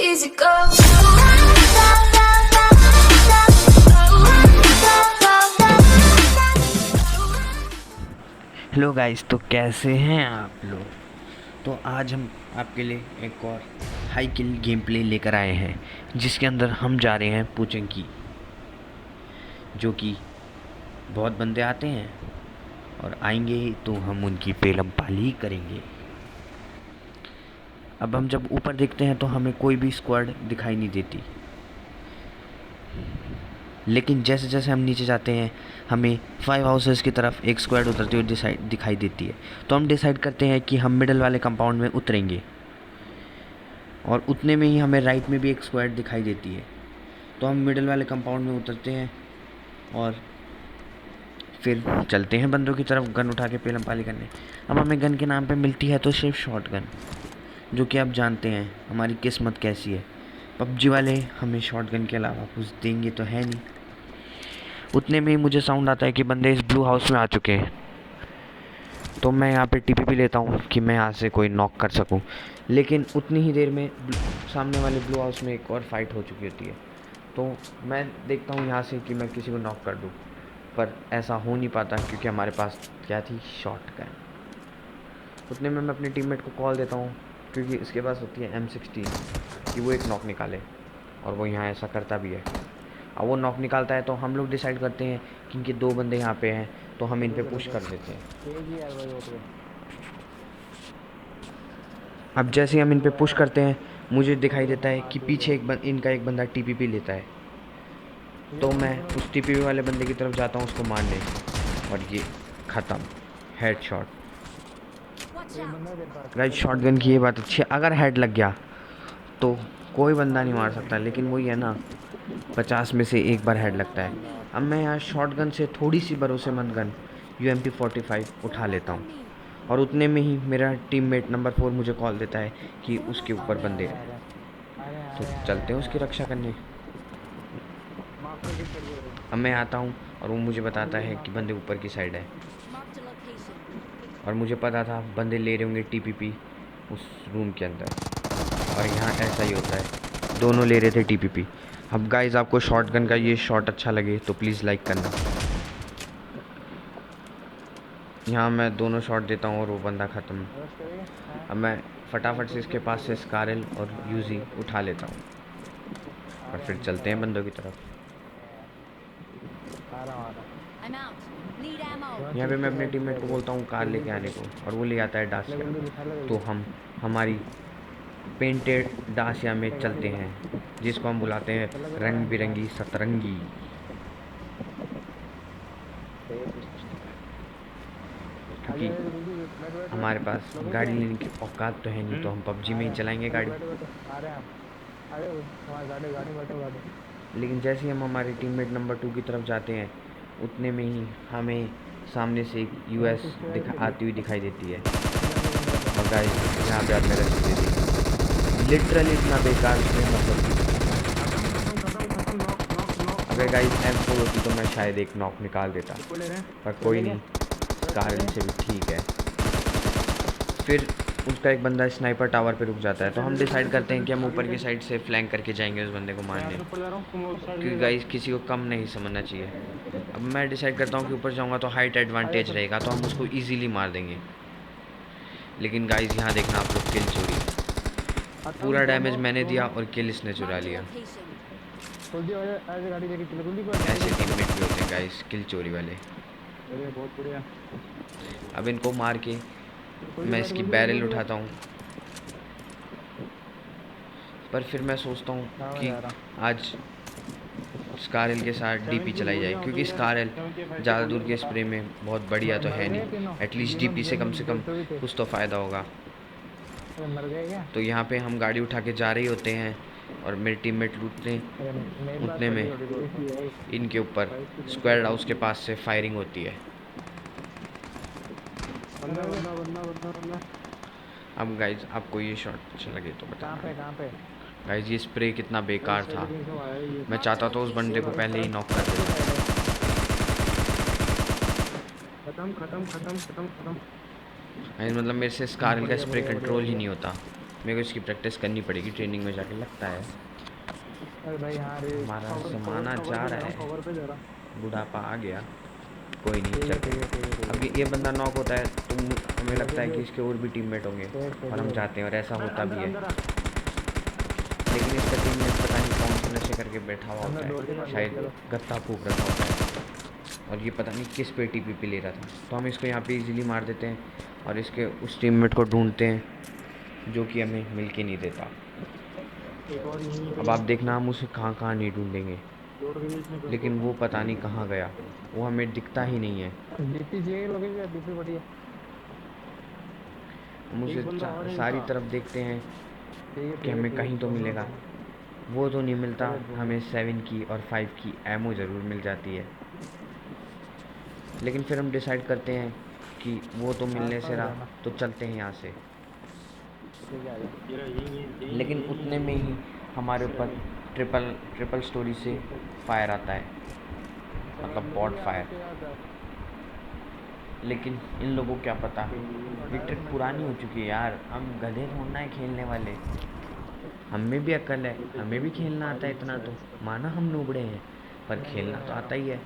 easy go. Hello guys, तो कैसे हैं आप लोग। तो आज हम आपके लिए एक और हाई किल गेम प्ले लेकर आए हैं, जिसके अंदर हम जा रहे हैं पोचंकी, जो कि बहुत बंदे आते हैं और आएंगे तो हम उनकी पेलम पाली करेंगे। अब हम जब ऊपर देखते हैं तो हमें कोई भी स्क्वाड दिखाई नहीं देती, लेकिन जैसे जैसे हम नीचे जाते हैं हमें 5 हाउसेस की तरफ एक स्क्वाड उतरती हुई दिखाई देती है। तो हम डिसाइड करते हैं कि हम मिडल वाले कंपाउंड में उतरेंगे, और उतने में ही हमें राइट में भी एक स्क्वाड दिखाई देती है। तो हम मिडल वाले कंपाउंड में उतरते हैं और फिर चलते हैं बंदों की तरफ गन उठा के पेलम पाली करने। अब हमें गन के नाम पे मिलती है तो सिर्फ शॉर्ट गन, जो कि आप जानते हैं हमारी किस्मत कैसी है। पबजी वाले हमें शॉर्ट गन के अलावा कुछ देंगे तो है नहीं। उतने में ही मुझे साउंड आता है कि बंदे इस ब्लू हाउस में आ चुके हैं। तो मैं यहाँ पे टीपीपी लेता हूँ कि मैं यहाँ से कोई नॉक कर सकूँ, लेकिन उतनी ही देर में सामने वाले ब्लू हाउस में एक और फाइट हो चुकी होती है। तो मैं देखता हूँ यहाँ से कि मैं किसी को नॉक कर दूँ, पर ऐसा हो नहीं पाता क्योंकि हमारे पास क्या थी, शॉट गन। उतने में मैं अपने टीममेट को कॉल देता हूँ, क्योंकि इसके पास होती है M16 कि वो एक नॉक निकाले, और वो यहाँ ऐसा करता भी है। अब वो नॉक निकालता है तो हम लोग डिसाइड करते हैं कि इनके 2 बंदे यहाँ पे हैं, तो हम इन पे पुश कर देते हैं। अब जैसे ही हम इन पे पुश करते हैं मुझे दिखाई देता है कि पीछे इनका एक बंदा टीपीपी लेता है। तो मैं उस टीपीपी वाले बंदे की तरफ जाता हूँ उसको मारने, और ये ख़त्म, हेडशॉट। गाइस, शॉटगन की ये बात अच्छी है, अगर हेड लग गया तो कोई बंदा नहीं मार सकता, लेकिन वही है ना, 50 में से एक बार हेड लगता है। अब मैं यहाँ शॉटगन से थोड़ी सी भरोसेमंद गन UMP45 उठा लेता हूँ, और उतने में ही मेरा टीममेट नंबर 4 मुझे कॉल देता है कि उसके ऊपर बंदे हैं। तो चलते हैं उसकी रक्षा करने। अब मैं आता हूँ और वो मुझे बताता है कि बंदे ऊपर की साइड है, और मुझे पता था बंदे ले रहे होंगे टीपीपी उस रूम के अंदर, और यहाँ ऐसा ही होता है, दोनों ले रहे थे टीपीपी। अब गाइस, आपको शॉटगन का ये शॉट अच्छा लगे तो प्लीज़ लाइक करना। यहाँ मैं दोनों शॉट देता हूँ और वो बंदा ख़त्म। अब मैं फटाफट से इसके पास से स्कारल और यूजी उठा लेता हूँ, और फिर चलते हैं बंदों की तरफ। यहाँ पे मैं अपने टीममेट को बोलता हूँ कार लेके आने को, और वो ले आता है डासिया। तो हम हमारी पेंटेड डासिया में चलते हैं, जिसको हम बुलाते हैं रंग बिरंगी सतरंगी। क्योंकि हमारे पास गाड़ी लेने की औकात तो है नहीं, तो हम पबजी में ही चलाएंगे गाड़ी। लेकिन जैसे ही हम हमारे टीममेट नंबर 2 की तरफ जाते हैं उतने में ही हमें सामने से एक US आती हुई दिखाई देती है। और गाइस, यहाँ पे आप मेरा दे दी, लिटरली इतना बेकार उसमें, मतलब अगर गाइस M4 होती तो मैं शायद एक नॉक निकाल देता, पर कोई नहीं, कारण से भी ठीक है। फिर उसका एक बंदा स्नाइपर टावर पे रुक जाता है, तो हम डिसाइड करते हैं कि हम ऊपर की साइड से फ्लैंक करके जाएंगे उस बंदे को मारने, क्योंकि गाइस किसी को कम नहीं समझना चाहिए। अब मैं डिसाइड करता हूँ कि ऊपर जाऊँगा तो हाइट एडवांटेज रहेगा, तो हम उसको ईजीली मार देंगे। लेकिन गाइस, यहाँ देखना आप लोग, किल चोरी, पूरा डैमेज मैंने दिया और किल इसने चुरा लिया। ऐसे टीममेट भी होते हैं गाइस, किल चोरी वाले। अब इनको मार के मैं इसकी बैरल उठाता हूँ, पर फिर मैं सोचता हूँ कि आज स्कारल के साथ DP चलाई जाए, क्योंकि स्कारल ज़्यादा दूर के स्प्रे में बहुत बढ़िया तो है नहीं, एटलीस्ट DP से कम कुछ तो फ़ायदा होगा। तो यहाँ पे हम गाड़ी उठा के जा रहे होते हैं, और मेरे टीममेट उतने में इनके ऊपर स्क्वाड हाउस के पास से फायरिंग होती है। अब गाइज, आपको ये शॉट अच्छा लगे तो बताना। गाइज, ये स्प्रे कितना बेकार था, मैं चाहता तो उस बंदे को पहले ही नॉक कर देता। खत्म। मतलब मेरे से स्कारल का स्प्रे कंट्रोल ही नहीं होता। मेरे को इसकी प्रैक्टिस करनी पड़ेगी ट्रेनिंग में जाके, लगता है। अरे भाई हाँ रे, हमारा कवर जमाना कवर जा पे जा रहा रहा हूँ, है, कवर पे जा रहा बुढ़ापा आ गया। कोई हूँ। नहीं, ठीक है चलते ठीक है हैं। ठीक है ठीक अब है। ये बंदा नॉक होता है तो हमें देख लगता है देख कि देख इसके और भी टीममेट होंगे, देख और हम देख जाते हैं और ऐसा अंदर होता अंदर भी है। अंदर आ। लेकिन इसका टीममेट पता नहीं कौन से नशे करके बैठा हुआ अंदर होता डोर के है, पास बैठ, शायद चलो। गत्ता फूक रखा होता है, और ये पता नहीं किस पे टीपीपी ले रहा था। तो हम इसको यहाँ पे इजीली मार देते हैं और इसके उस टीममेट को ढूंढते हैं जो कि हमें मिल के नहीं देता। एक और यहीं पे अब आप है, देखना हम उसे कहाँ कहाँ नहीं ढूंढेंगे, डोर के बीच में कर दो। लेकिन वो पता नहीं कहाँ गया, वो हमें दिखता ही नहीं है। डीपी चाहिए लोगे, डीपी बढ़िया। हम उसे एक बंदा और है सारी इसका। तरफ देखते हैं ठीक है कि ठीक है हमें ठीक है, कहीं तो ढूंढ लो मिलेगा। ढूंढ लो। वो तो नहीं मिलता, चलो ढूंढ लो। हमें 7 की और 5 की एमओ ज़रूर मिल जाती है। लेकिन फिर हम डिसाइड करते हैं कि वो तो मिलने आसपास से रहा, जाना। तो चलते हैं यहाँ से। ठीक है, आ जा। लेकिन उतने में ही हमारे ऊपर ट्रिपल ट्रिपल स्टोरी से फायर आता है, चलो मतलब मिल बॉट गया, फायर। आते आते। लेकिन इन लोगों को क्या पता, और ये डायरेक्ट ट्रिक मच पुरानी हो जाएगा। चुकी है यार, हम गधे थोड़ना है खेलने वाले। हम में भी अक्ल है, हमें भी खेलना आता है इतना तो, माना हम नूबड़े हैं, पर मैं खेलना नहीं तो आ रहा आता हूँ। ही है।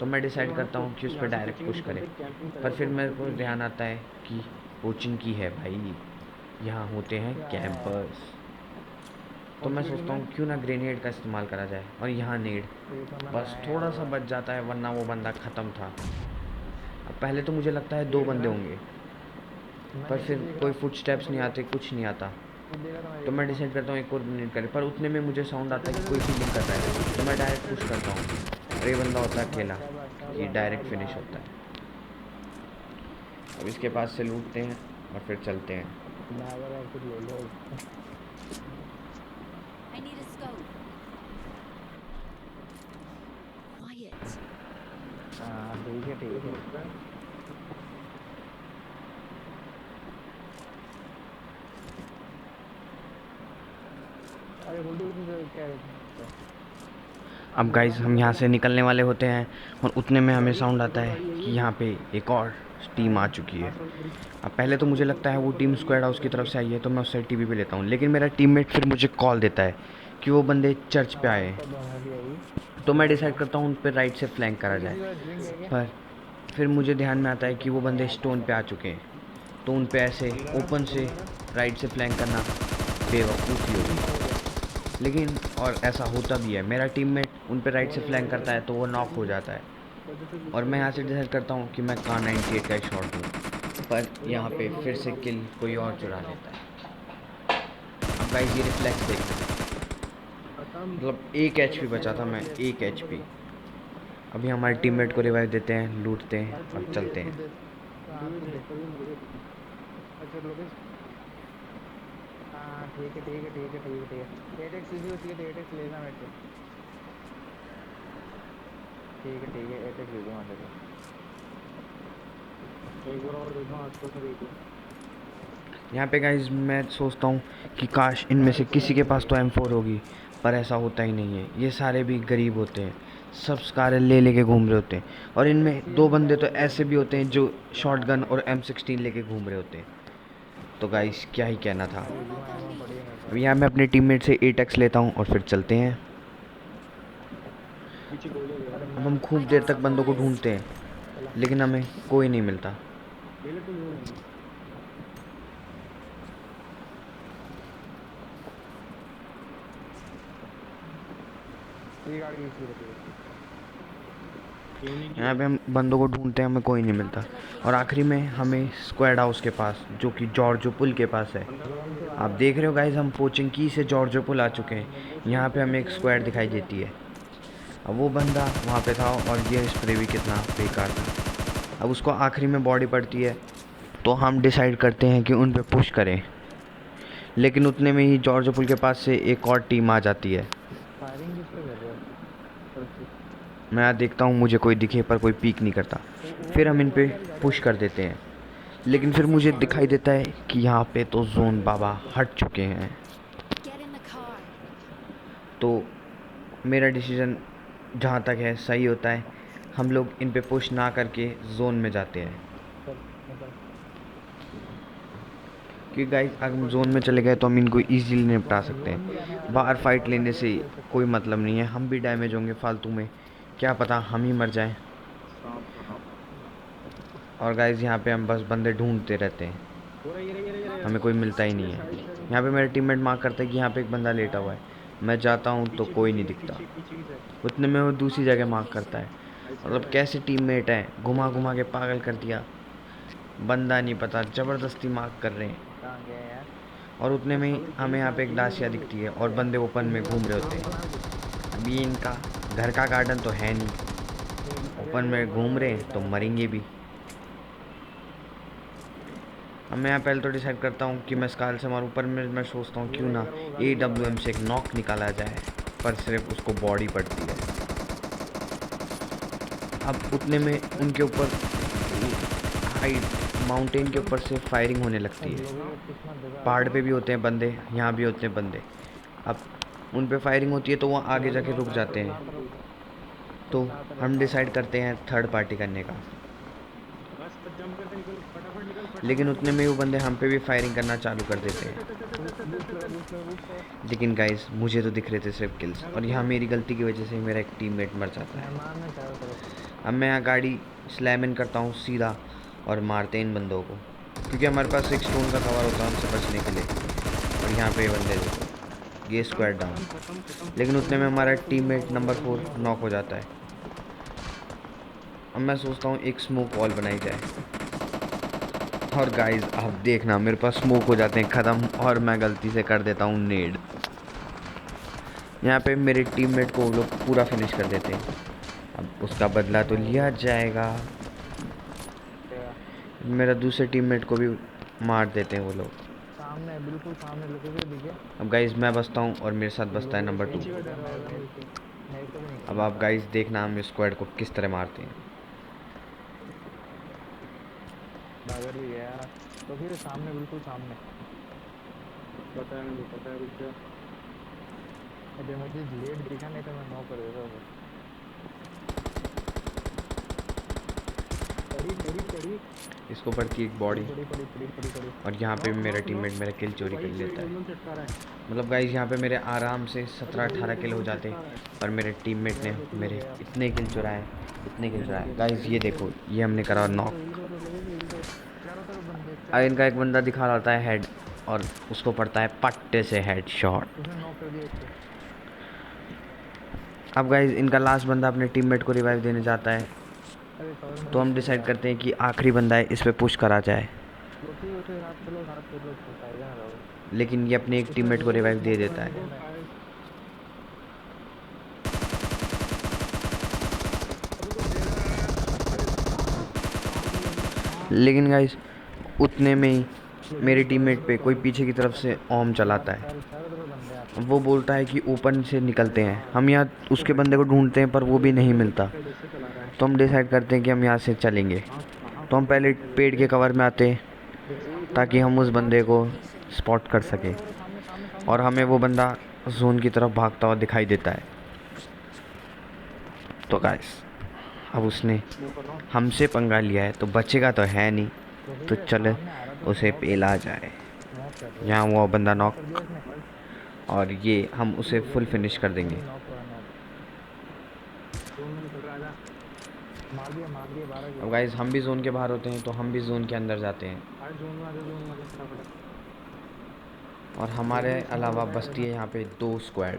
तो मैं चलो डिसाइड हम करता हूँ कि उस पर यहाँ से डायरेक्ट कोचिंग पुश नहीं करें। करते, कैंपिंग पर करेगा फिर तो मेरे को कोचिंग। ध्यान आता है कि कोचिंग की है भाई, यहाँ होते हैं क्या कैंपर्स। तो मैं पॉसिबिलिटी सोचता में। हूँ क्यों ना ग्रेनेड का इस्तेमाल करा जाए, और यहाँ नेड ये तो मैंने बस आया थोड़ा सा हुआ है। बच जाता है, वरना वो बंदा ख़त्म था। अब पहले तो मुझे लगता है 2 ये बंदे करा। होंगे, मैं पर नीचे फिर देख कोई रहा, मैं फुटस्टेप्स ऊपर नहीं जा आते, रहा। कुछ नहीं आता। तू देखा तो मैं तो देख मैं रहा हूँ। डिसाइड करता हूँ एक और ग्रेनेड करें, पर उतने में मुझे साउंड चल आता चल है चल कि चल कोई चल। फीलिंग कर रहा है, तो मैं डायरेक्ट पुश करता हूँ और ये बंदा होता है शाबाश अकेला, शाबाश ये शाबाश डायरेक्ट फिनिश शाबाश। होता है। अब इसके पास से लूटते हैं और फिर चलते हैं। डायवर एसिड ले लो इसका। I need a scope. Quiet. हाँ ठीक है ठीक है। अरे होल्डी क्या है? अब बोला गाइस हम यहाँ बोला। से निकलने वाले होते हैं, और उतने में हमें गाड़ी साउंड एक आता और है गाड़ी आई कि है। यहाँ पे एक और टीम आ चुकी है। आस वाली गाड़ी। अब पहले तो मुझे लगता है वो टीम स्क्वाड हाउस की तरफ से आई है, तो मैं उस साइड टीवी पे लेता हूँ, लेकिन मेरा टीममेट फिर मुझे कॉल देता है कि वो बंदे चर्च पे आए आवाज़ हैं। तो दोनों की आई। तो मैं मैं डिसाइड बताऊँ। करता हूँ उन पर राइट से फ्लैंक करा भाई जाए। किसी का ड्रिंक है क्या? पर फिर मुझे ध्यान में आता है कि वो बंदे स्टोन पे आ चुके हैं, तो उन पे ऐसे चल रहा ओपन चल से रहा। राइट से फ्लैंक करना बेवकूफ़ी तीन होगी। नॉक हो गया। लेकिन और ऐसा होता भी है, मेरा टीममेट उन पे राइट से ओवर फ्लैंक ओवर करता है तो वो नॉक हो जाता है, और मैं यहाँ से डिसाइड करता हूँ कि मैं कार 98 का एक शॉट दूँ, पर यहाँ पे फिर से किल कोई और चुरा लेता है। अब गाइस ये रिफ्लेक्स देखना, खत्म। मतलब 1 चलो एचपी बचा क्लियर था, करो मैं क्लियर 1 करो एचपी। करो। अभी हमारे रिवाइव टीममेट को रिवाइव। रिवाइव देते हैं, लूटते हैं भाई और खुद दे चलते खुद हैं। दे। हाँ खुद दे। अच्छा लोकेश। हाँ ठीक है ठीक है ठीक है ठीक है ठीक है। एटेक्स इसी होती है तो एटेक्स लेना मेरे से। ठीक है एटेक्स दे दूँगा तेरे को। एक बार और देखो आसपास में देखो। यहाँ पे गाइस मैं सोचता हूँ कि काश इनमें से किसी के पास तो M4 होगी, पर ऐसा होता ही नहीं है। ये सारे भी गरीब होते हैं, सब कारें ले लेके घूम रहे होते हैं, और इनमें 2 बंदे तो ऐसे भी होते हैं जो शॉटगन और M16 लेके घूम रहे होते हैं। तो गाइस क्या ही कहना था। Thermal ammo grenade. पड़ी है मेरे अब पास। यहाँ मैं अपने टीममेट से 8x लेता हूँ और फिर चलते हैं। पीछे गोलियां दे रहा है। अब हम I खूब देर got तक बंदों को supplies. ढूंढते हैं, चला लेकिन हमें कोई नहीं मिलता। ले ले तू जोड़। ये गाड़ी इसी रहती है। यहाँ पे हम बंदों को ढूंढते हैं, हमें कोई नहीं मिलता, Marked a और location. आखिरी में हमें स्क्वाड हाउस के पास, जो कि जॉर्जो पुल के पास है। जोन से आप बाहर देख रहे हो गाइस, हम पोचिंग की से जॉर्जो पुल आ चुके हैं। यहाँ पे हमें एक स्प्रे स्क्वाड स्प्रे दिखाई स्प्रे। देती है। अब वो बंदा वहाँ पे था, और ये स्प्रे भी कितना बेकार था। अब उसको आखिरी में बॉडी पड़ती है, तो हम डिसाइड करते हैं कि उन पे पुश करें, लेकिन उतने में ही जॉर्जो पुल के पास से एक और टीम आ जाती है। फायरिंग किस पे कर रहे हो? परफेक्ट। मैं यहाँ देखता हूँ मुझे कोई दिखे, पर कोई पीक नहीं करता। वो फिर हम इन गाड़ी पे वाली गाड़ी पुश वाली। कर देते हैं, लेकिन फिर Enemies मुझे ahead. दिखाई देता है कि यहाँ पे तो जोन बाबा हट चुके हैं। Get in the car. तो मेरा डिसीजन जहाँ तक है सही होता है, हम लोग इन पे पुश ना करके जोन में जाते हैं, चल निकल। क्योंकि गाइस अगर हम जोन में चले गए तो हम इनको इजीली निपटा सकते हैं। बाहर फाइट लेने से कोई मतलब नहीं है, हम भी डैमेज होंगे फालतू में, क्या पता हम ही मर जाएं। और गाइस यहाँ पे हम बस बंदे ढूंढते रहते हैं, हमें कोई मिलता ही नहीं है। यहाँ पे मेरे टीममेट मार्क करते हैं कि यहाँ पे एक बंदा लेटा हुआ है, मैं जाता हूँ तो कोई नहीं दिखता। उतने में वो दूसरी जगह मार्क करता है। मतलब कैसे टीममेट है, घुमा घुमा के पागल कर दिया, बंदा नहीं पता, ज़बरदस्ती मार्क कर रहे हैं। कहाँ गया यार? और उतने में ही हमें यहाँ पे एक डासिया दिखती है और बंदे ओपन में घूम रहे होते हैं। अभी इनका घर का गार्डन तो है नहीं, ओपन में घूम रहे हैं तो मरेंगे भी। अब मैं यहाँ पहले तो डिसाइड करता हूँ कि मैं स्काल से मारूँ, पर मैं सोचता हूँ क्यों ना AWM से एक नॉक निकाला जाए, पर सिर्फ उसको बॉडी पड़ती है। अब उतने में उनके ऊपर हाइट माउंटेन के ऊपर से फायरिंग होने लगती है। पहाड़ पे भी होते हैं बंदे, यहाँ भी होते हैं बंदे। अब उन पे फायरिंग होती है तो वो आगे जाके रुक जाते हैं, तो हम डिसाइड करते हैं थर्ड पार्टी करने का। लेकिन उतने में वो बंदे हम पे भी फायरिंग करना चालू कर देते हैं। लेकिन गाइस मुझे तो दिख रहे थे सिर्फ किल्स, और यहाँ मेरी गलती की वजह से मेरा एक टीममेट मर जाता है। अब मैं यहाँ गाड़ी स्लैम इन करता हूँ सीधा और मारते हैं इन बंदों को, क्योंकि हमारे पास एक स्टोन का कवर होता है हमसे बचने के लिए। और यहाँ पे बंदे देखो, ये स्क्वाड डाउन। लेकिन उतने में हमारा टीममेट नंबर 4 नॉक हो जाता है। अब मैं सोचता हूँ एक स्मोक वॉल बनाई जाए, और गाइस आप देखना मेरे पास स्मोक हो जाते हैं ख़त्म, और मैं गलती से कर देता हूँ नेड। यहाँ पे मेरे टीममेट को वो लोग पूरा फिनिश कर देते हैं। अब उसका बदला तो लिया जाएगा, मेरा दूसरे टीममेट को भी मार देते हैं वो लोग। सामने, बिल्कुल सामने लोकेशन दिखे। अब गाइस मैं बचता हूँ और मेरे साथ बचता है नंबर 2। अब आप गाइस देखना हम स्क्वाड को किस तरह मारते हैं। बागर भी गया, तो फिर सामने, बिल्कुल सामने। पता है रुक जा। अरे मुझे लेट दिखा, नहीं तो मैं नॉक कर देता हूँ। पड़ी। इसको पड़ती है एक बॉडी, पड़ी। और यहाँ पे मेरा टीममेट मेरा किल चोरी कर लेता है। मतलब गाइस यहाँ पे मेरे आराम से 17-18 किल हो जाते, पर मेरे टीममेट ने मेरे इतने किल चुराए। गाइस ये देखो, ये हमने करा नॉक। अब इनका एक बंदा दिखा रहा है हेड, और उसको पड़ता है पट्टे से हेड शॉट। अब गाइस इनका लास्ट बंदा अपने टीममेट को रिवाइव देने जाता है, तो हम डिसाइड करते हैं कि आखिरी बंदा है, इस पे पुश करा जाए। लेकिन ये अपने एक टीममेट को रिवाइव दे देता है। लेकिन गाइस उतने में ही मेरे टीममेट पे कोई पीछे की तरफ से ओम चलाता है। वो बोलता है कि ओपन से निकलते हैं। हम यहाँ उसके बंदे को ढूंढते हैं पर वो भी नहीं मिलता, तो हम डिसाइड करते हैं कि हम यहाँ से चलेंगे। तो हम पहले पेड़ के कवर में आते हैं ताकि हम उस बंदे को स्पॉट कर सकें, और हमें वो बंदा जोन की तरफ भागता हुआ दिखाई देता है। तो गाइस अब उसने हमसे पंगा लिया है तो बचेगा तो है नहीं, तो चले उसे पेला जाए। यहाँ वो बंदा नॉक, और ये हम उसे फुल फिनिश कर देंगे। अब गाइस हम भी जोन के बाहर होते हैं, तो हम भी जोन के अंदर जाते हैं, और हमारे अलावा बचती है यहाँ पे 2 स्क्वाड।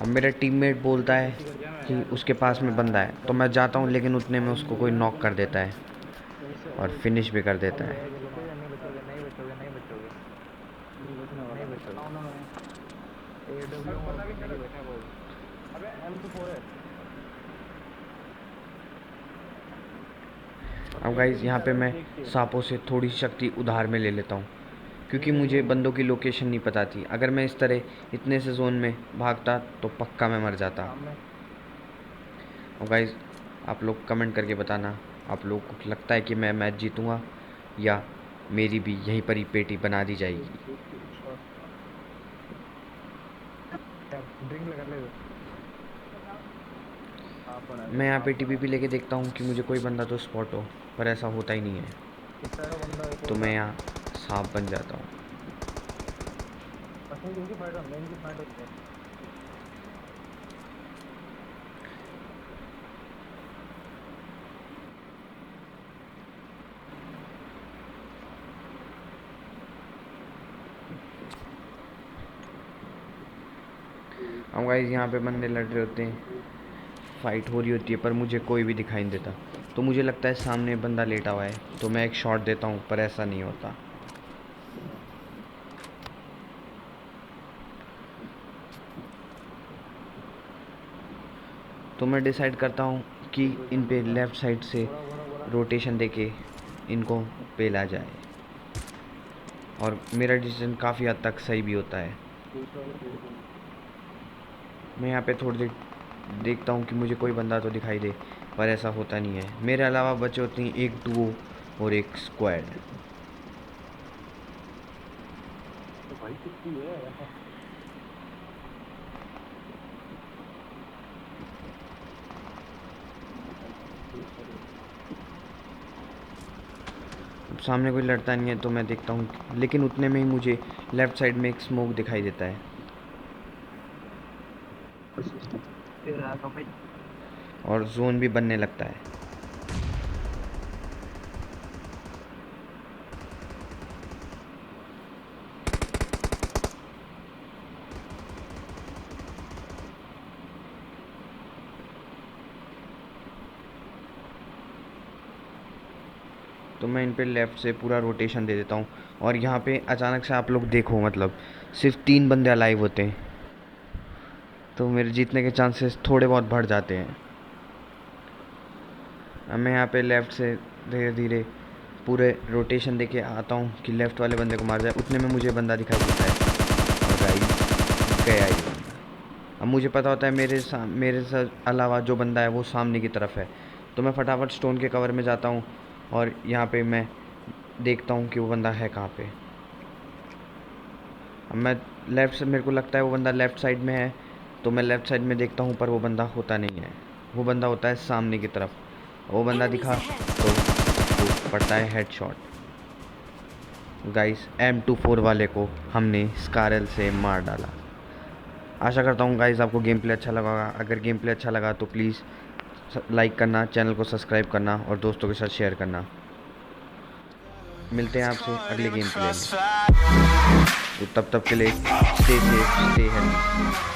अब मेरा टीममेट बोलता है कि उसके पास में बंदा है, तो मैं जाता हूँ, लेकिन उतने में उसको कोई नॉक कर देता है और फिनिश भी कर देता है। अब गाइस यहाँ पे मैं सांपों से थोड़ी शक्ति उधार में ले लेता हूँ, क्योंकि मुझे बंदों की लोकेशन नहीं पता थी। अगर मैं इस तरह इतने से जोन में भागता तो पक्का मैं मर जाता। और गाइस आप लोग कमेंट करके बताना, आप लोग को लगता है कि मैं मैच जीतूँगा या मेरी भी यहीं पर ही पेटी बना दी जाएगी। मैं यहाँ पे टीपीपी लेके देखता हूँ कि मुझे कोई बंदा तो स्पॉट हो, पर ऐसा होता ही नहीं है। तो मैं यहाँ सांप बन जाता हूँ। असली इनकी फाइट है, इनकी फाइट होती है। हम गाइस यहाँ पे बंदे लड़ रहे होते हैं, फाइट हो रही होती है, पर मुझे कोई भी दिखाई नहीं देता। तो मुझे लगता है सामने बंदा लेटा हुआ है, तो मैं एक शॉट देता हूँ, पर ऐसा नहीं होता। तो मैं डिसाइड करता हूँ कि इन पे लेफ़्ट साइड से रोटेशन देके इनको पेला जाए, और मेरा डिसीजन काफ़ी हद तक सही भी होता है। मैं यहाँ पे थोड़ी देर देखता हूँ कि मुझे कोई बंदा तो दिखाई दे, पर ऐसा होता नहीं है। मेरे अलावा बचे होते हैं एक डुओ और एक स्क्वाड। तो भाई कितनी है। अब सामने कोई लड़ता नहीं है तो मैं देखता हूँ, लेकिन उतने में ही मुझे लेफ़्ट साइड में एक स्मोक दिखाई देता है और जोन भी बनने लगता है। तो मैं इन पे लेफ़्ट से पूरा रोटेशन दे देता हूँ, और यहाँ पे अचानक से आप लोग देखो, मतलब सिर्फ 3 बंदे अलाइव होते हैं, तो मेरे जीतने के चांसेस थोड़े बहुत बढ़ जाते हैं। अब मैं यहाँ पे लेफ़्ट से धीरे धीरे पूरे रोटेशन देके आता हूँ कि लेफ़्ट वाले बंदे को मार जाए। उतने में मुझे बंदा दिखाई देता है, और गाइस गया ही बंदा। अब मुझे पता होता है मेरे साथ अलावा जो बंदा है वो सामने की तरफ है, तो मैं फटाफट स्टोन के कवर में जाता हूँ, और यहाँ पे मैं देखता हूँ कि वो बंदा है कहाँ पे। अब मैं लेफ़्ट से, मेरे को लगता है वो बंदा लेफ़्ट साइड में है, तो मैं लेफ़्ट साइड में देखता हूँ, पर वो बंदा होता नहीं है। वो बंदा होता है सामने की तरफ। वो बंदा Enemies दिखा ahead. तो वो पड़ता है हेडशॉट। गाइस M24 वाले को हमने स्कारल से मार डाला। आशा करता हूँ गाइस आपको गेम प्ले अच्छा लगा होगा। अगर गेम प्ले अच्छा लगा तो प्लीज़ लाइक करना, चैनल को सब्सक्राइब करना और दोस्तों के साथ शेयर करना। मिलते हैं आपसे अगले गेम प्ले में, तो तब तक के लिए स्टे सेफ, स्टे हेल्दी।